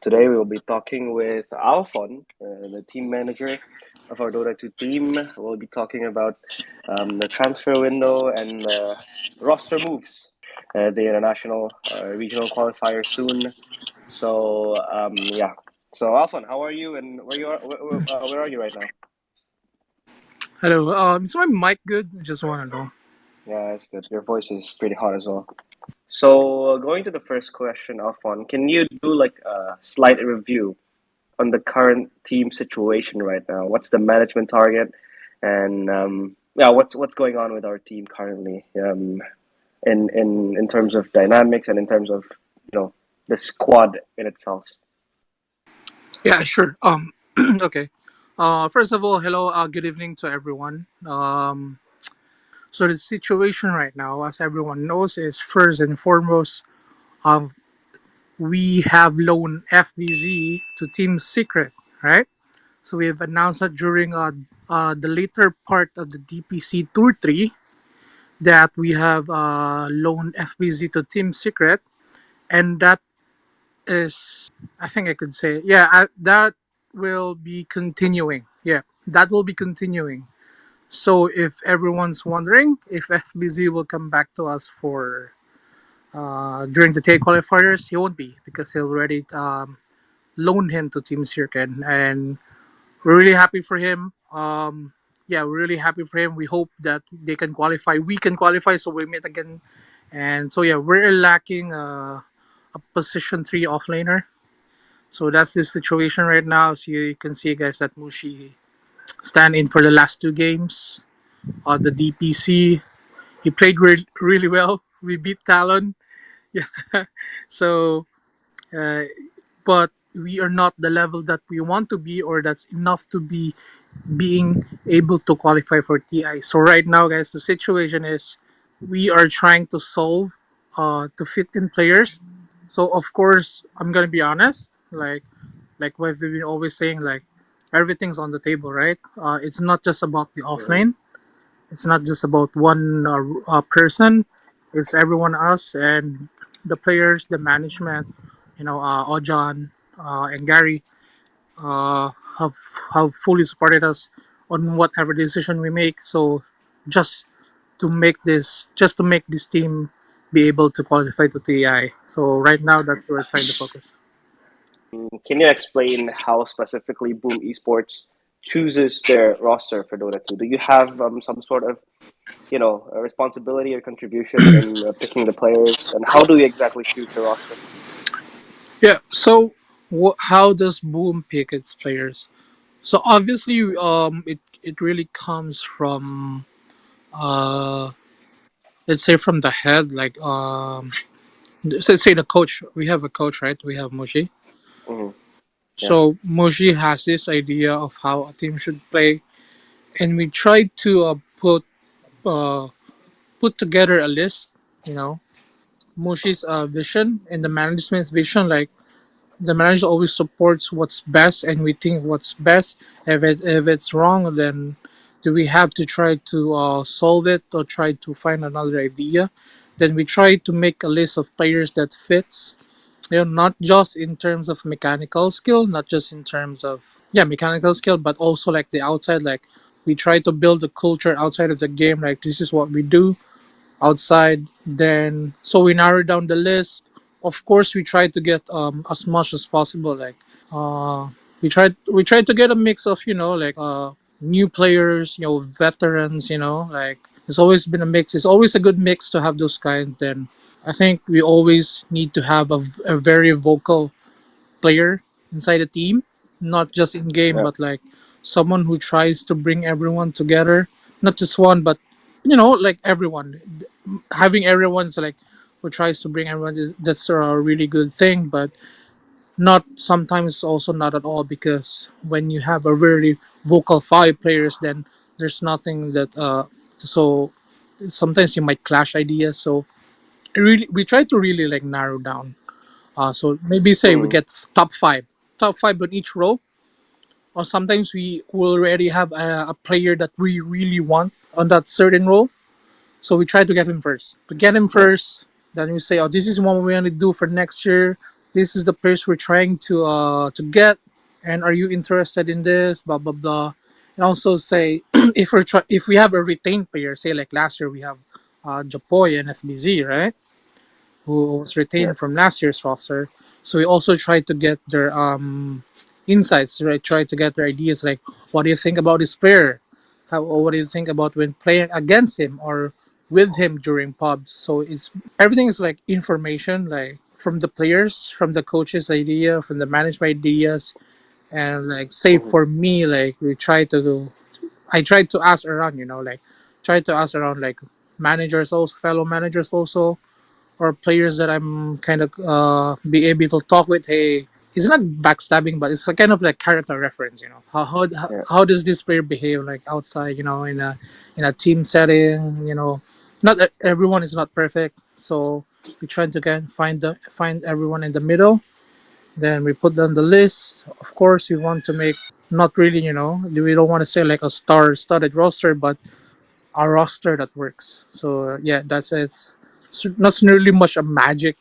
Today we will be talking with Alphon, the team manager of our Dota 2 team. We'll be talking about the transfer window and roster moves, the international regional qualifier soon. So yeah. So Alphon, how are you, and where are you right now? Hello. Is my mic good? I just want to know. Yeah, it's good. Your voice is pretty hot as well. So going to the first question, Alphon, can you do like a slight review on the current team situation right now? What's the management target, and yeah, what's going on with our team currently, in terms of dynamics and in terms of the squad in itself? Yeah, sure. Okay. First of all, hello. Good evening to everyone. So the situation right now, as everyone knows, is first and foremost, um, we have loaned FBZ to Team Secret, right? So we have announced that during the later part of the DPC Tour 3 that we have loaned FBZ to Team Secret, and that is, I think I could say, yeah, that will be continuing. Yeah, that will be continuing. So if everyone's wondering if FBZ will come back to us for during the TAY qualifiers, he won't be because he already loaned him to Team Circuit, and we're really happy for him. Yeah, we're really happy for him. We hope that they can qualify. We can qualify, so we meet again. And so yeah, we're lacking a position 3 offlaner. So that's the situation right now. So you can see, guys, that Mushi stand in for the last two games. The DPC, he played really well. We beat Talon. Yeah. So, uh, but we are not the level that we want to be, or that's enough to be being able to qualify for TI. So right now, guys, the situation is we are trying to solve to fit in players. So of course, I'm gonna be honest, like what we've been always saying, like everything's on the table, right? It's not just about the Mhm. offlane. It's not just about one person. It's everyone us and the players, the management. Ojan and Gary uh, have have fully supported us on whatever decision we make. So just just to make this team be able to qualify to TI. So right now that's what we're trying to focus. Can you explain how specifically Boom Esports chooses their roster for Dota 2? Do you have some sort of a responsibility or contribution in picking the players, and how do you exactly choose the roster? Yeah. So how does Boom pick its players? So obviously, it really comes from uh let's say from the head, like let's say the coach. We have a coach, right? We have Moshi. Hmm. Yeah. So Moshi has this idea of how a team should play, and we try to uh, put together a list. You know, Moshi's vision and the management's vision, like the manager always supports what's best, and we think what's best. If it's wrong, then do we have to try to solve it or try to find another idea? Then we try to make a list of players that fits. Not just in terms of mechanical skill, not just in terms of mechanical skill, but also like the outside. Like we try to build a culture outside of the game. Like this is what we do outside. Then so we narrow down the list. Of course, we try to get as much as possible. Like uh, we tried to get a mix of new players, veterans. Like it's always been a mix. It's always a good mix to have those kinds. Then I think we always need to have a very vocal player inside the team, not just in game, Yeah. but like someone who tries to bring everyone together, not just one, but like everyone. Having everyone's like who tries to bring everyone that's a really good thing, but not sometimes also not at all, because when you have a very vocal five players, then there's nothing that so sometimes you might clash ideas. So really we try to really like narrow down, so maybe say we Mm. get top five on each row, or sometimes we will already have a player that we really want on that certain role. So we try to get him first. To get him Yeah. first, then we say, oh, this is what we want to do for next year. this is the players we're trying to get, and are you interested in this? Blah blah blah. And also say if we have a retained player, say like last year we have Japoy and FBZ, right? Who was Yeah. retained from last year's roster. So we also try to get their insights, right? Try to get their ideas, like what do you think about this player? How or what do you think about when playing against him or with him during pubs? So it's everything is like information, like from the players, from the coaches' idea, from the management ideas, and like say Hmm. for me, like I tried to ask around, like try to ask around like managers also, fellow managers also, or players that I'm kind of be able to talk with. Hey, it's not backstabbing, but it's a kind of like character reference. Yeah. How does this player behave like outside? In a team setting. Not that everyone is not perfect, so we try to find everyone in the middle. Then we put on the list. Of course, we want to make not really, we don't want to say like a star-studded roster, but a roster that works. So yeah, that's it. It's not really much a magic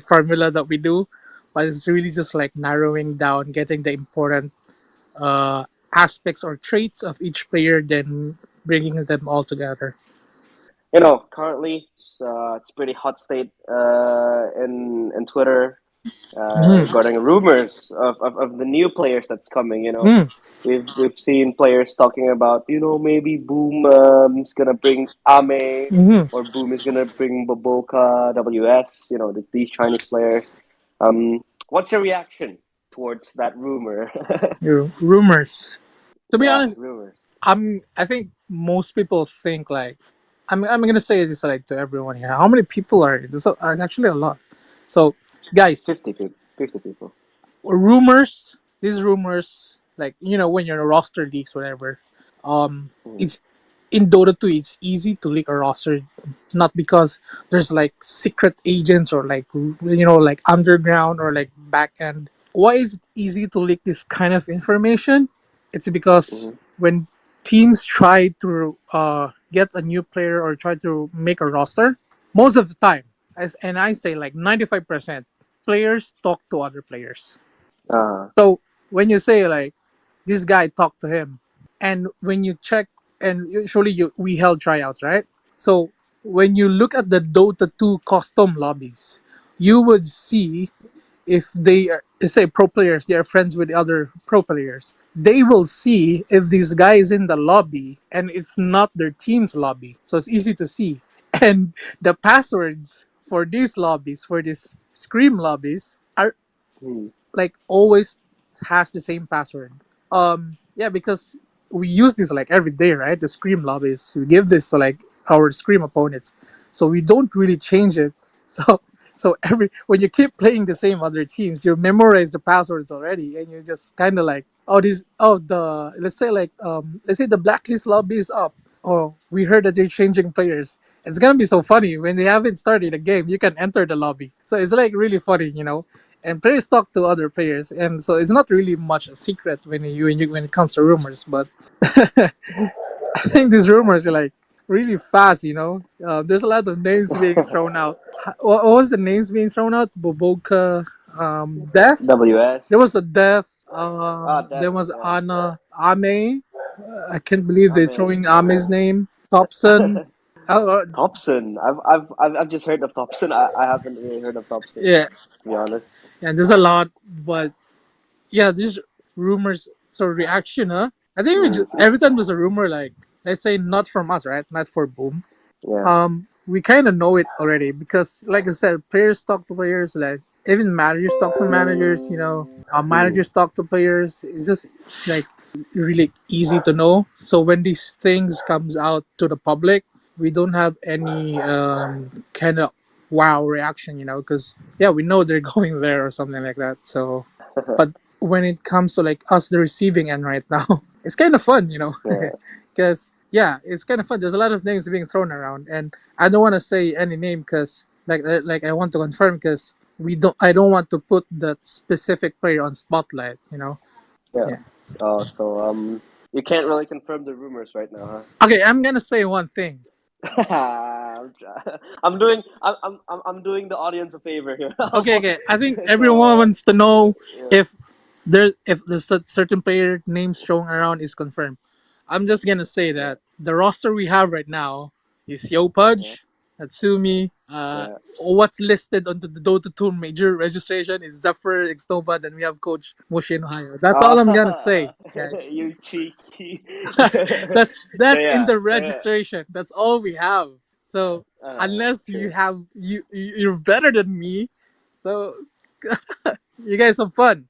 formula that we do, but it's really just like narrowing down, getting the important uh, aspects or traits of each player, then bringing them all together. Currently it's pretty hot state in Twitter Mm-hmm. regarding rumors of the new players that's coming. Mm-hmm. We've seen players talking about maybe Boom is gonna bring Ame, Mm-hmm. or Boom is gonna bring Boboka WS. These Chinese players. What's your reaction towards that rumor? Rumors. To be Yeah, honest, rumors. I think most people think like I'm gonna say this like to everyone here. How many people are there's actually a lot. So guys, 50 people. 50 people. rumors, these rumors, like when you're in a roster leaks, whatever. Mm, It's in Dota 2. It's easy to leak a roster, not because there's like secret agents or like like underground or like back end. Why is it easy to leak this kind of information? It's because mm-hmm, when teams try to get a new player or try to make a roster, most of the time, and I say like 95%, players talk to other players. uh, So when you say like this guy talked to him, and when you check, and usually we held tryouts, right? So when you look at the Dota 2 custom lobbies, you would see if they are, say pro players, they are friends with other pro players. They will see if this guy is in the lobby and it's not their team's lobby. So it's easy to see. And the passwords for these lobbies, for these Scream lobbies, are mm, like always has the same password. Yeah, because we use this like every day, right? The Scream lobbies. We give this to like our Scream opponents. So we don't really change it. So every when you keep playing the same other teams, you memorize the passwords already and you just kinda like, oh this oh the let's say the blacklist lobby is up. Oh, we heard that they're changing players. It's gonna be so funny when they haven't started a game. You can enter the lobby, so it's like really funny. And players talk to other players, and so it's not really much a secret when it comes to rumors. But I think these rumors are like really fast. There's a lot of names being thrown out. What was the names being thrown out? Boboka, Death. There WS. was a Death. Death. There was Yeah, yeah. Anna Ame. I can't believe they're Ame. throwing Ame's name. Thompson. Oh, Thompson. I've just heard of Thompson. I haven't really heard of Thompson, yeah, to be honest. yeah. There's a lot, but yeah, these rumors. So reaction, huh? I think Mm, every time there's a rumor, like let's say not from us, right? Not for Boom. yeah. We kind of know it already because, like I said, players talk to players. Like even managers talk to managers. Mm, Managers talk to players. It's just like really easy to know. So when these things comes out to the public, we don't have any kind of wow reaction. Because yeah, we know they're going there or something like that. So, but when it comes to like us, the receiving end right now, it's kind of fun. yeah. Because yeah, it's kind of fun. There's a lot of names being thrown around, and I don't want to say any name because like I want to confirm because we don't. I don't want to put that specific player on spotlight. Yeah. Yeah. So you can't really confirm the rumors right now, huh? Okay, I'm gonna say one thing. I'm doing the audience a favor here. Okay, okay. I think everyone So wants to know yeah, if if the certain player names showing around is confirmed. I'm just gonna say yeah, that the roster we have right now is Yo yeah, Pudge, Natsumi. yeah. What's listed on the Dota 2 major registration is Zephyr, Xnova, then we have Coach Mushin Ohio. That's all I'm gonna say, guys. You cheeky. That's in Yeah, the yeah. registration. That's all we have. So unless you True. have you're better than me, so you guys have fun.